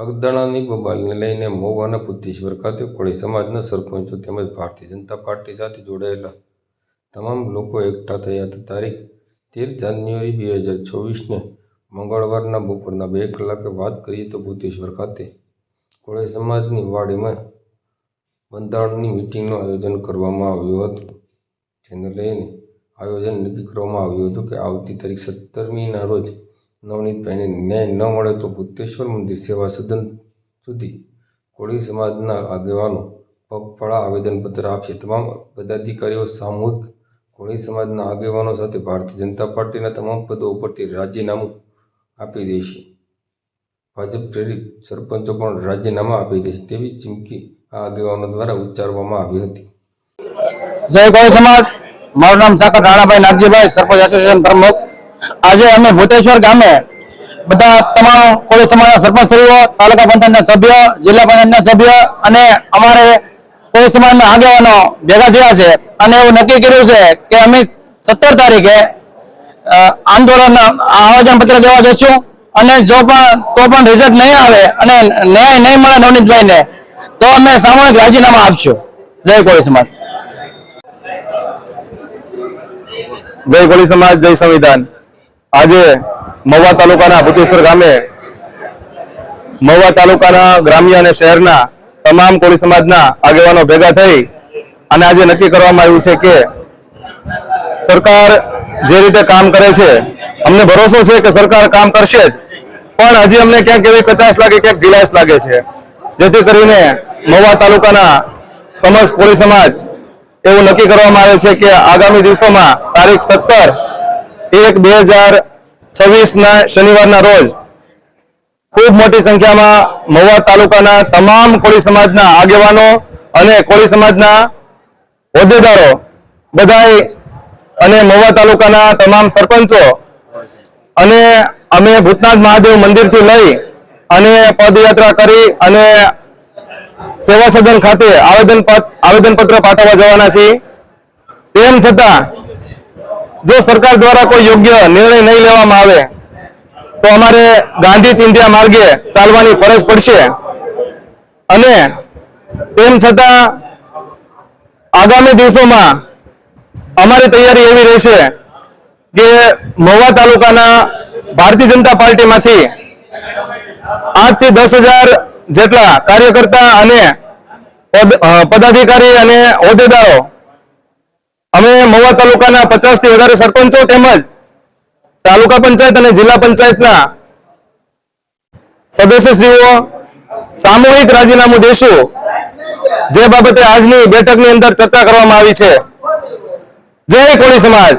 અગદાણાની બબાલને લઈને મહુવાના બુદ્ધેશ્વર ખાતે કોળી સમાજના સરપંચો તેમજ ભારતીય જનતા પાર્ટી સાથે જોડાયેલા તમામ લોકો એકઠા થયા હતા. તારીખ 13 જાન્યુઆરી 2024ને મંગળવારના બપોરના 2 કલાકે વાત કરીએ તો બુદ્ધેશ્વર ખાતે કોળી સમાજની વાડીમાં બંધારણની મિટિંગનું આયોજન કરવામાં આવ્યું હતું. જેને લઈને આયોજન નક્કી કરવામાં આવ્યું હતું કે આવતી તારીખ 17મીના રોજ નવનીતભાઈને ન્યાય ન મળે તો બુદ્ધેશ્વર મંદિર સેવા સદન સુધી કોળી સમાજના આગેવાનો પગપાળા આવેદનપત્ર આપશે. તમામ પદાધિકારીઓ સામૂહિક કોળી સમાજના આગેવાનો સાથે ભારતીય જનતા પાર્ટીના તમામ પદો ઉપરથી રાજીનામું આપી દેશે. ભાજપ પ્રેરિત સરપંચો પણ રાજીનામા આપી દેશે તેવી ચીમકી આ આગેવાનો દ્વારા ઉચ્ચારવામાં આવી હતી. જય કોળી સમાજ. મારું નામ સાકર રાણાભાઈ નાગજીભાઈ, સરપંચ એસોસિએશન પ્રમુખ. આજે અમે ભૂતેશ્વર ગામે બધા તમામ કોળી સમાજના સરપંચશ્રીઓ, તાલુકા પંચાયતના સભ્ય, જિલ્લા પંચાયતના સભ્ય અને અમારે કોળી સમાજના આગેવાનો ભેગા થયા છે અને એવું નક્કી કર્યું છે કે અમે 17 તારીખે આંદોલન આવેદનપત્ર દેવા જઈશું અને તો પણ રિઝલ્ટ નહીં આવે અને ન્યાય નહીં મળે નવનીતભાઈને તો અમે સામૂહિક રાજીનામા આપશું. જય કોળી સમાજ. જય કોળી સમાજ, જય સંવિધાન. આજે મહુવા તાલુકાના ભૂતેશ્વર ગામે મહુવા તાલુકાના ગ્રામ્ય અને શહેરના તમામ કોળી સમાજના આગેવાનો ભેગા થઈ અને આજે નક્કી કરવામાં આવ્યું છે કે સરકાર જે રીતે કામ કરે છે, અમને ભરોસો છે કે સરકાર કામ કરશે જ, પણ હજી અમને ક્યાંક એવી કચાશ લાગે, ક્યાંક ઢીલાશ લાગે છે. જેથી કરીને મહુવા તાલુકાના સમસ્ત કોળી સમાજ એવું નક્કી કરવામાં આવે છે કે આગામી દિવસોમાં તારીખ 17/1/2026ના શનિવારના રોજ ખૂબ મોટી સંખ્યામાં મહુવા તાલુકાના તમામ કોળી સમાજના આગેવાનો અને કોળી સમાજના હોદ્દેદારો બધાય અને મહુવા તાલુકાના તમામ સરપંચો અને અમે ભૂતનાથ મહાદેવ મંદિરથી લઈ અને પદયાત્રા કરી અને સેવા સદન ખાતે આવેદનપત્ર પાઠવવા જવાના છીએ. તેમ છતાં જો સરકાર દ્વારા કોઈ યોગ્ય નિર્ણય નહીં લેવામાં આવે તો અમારે ગાંધી ચિંધ્યા માર્ગે ચાલવાની ફરજ પડશે અને તેમ છતાં આગામી દિવસોમાં અમારી તૈયારી એવી રહેશે કે મહુવા તાલુકાના ભારતીય જનતા પાર્ટીમાંથી 8 થી 10,000 જેટલા કાર્યકર્તા અને પદાધિકારી અને હોદ્દેદારો, અમે મહુવા તાલુકાના 50 થી વધારે સરપંચો તેમજ તાલુકા પંચાયત અને જિલ્લા પંચાયતના સદસ્યશ્રીઓ સામૂહિક રાજીનામું દેશું, જે બાબતે આજની બેઠકની અંદર ચર્ચા કરવામાં આવી છે. જય કોળી સમાજ.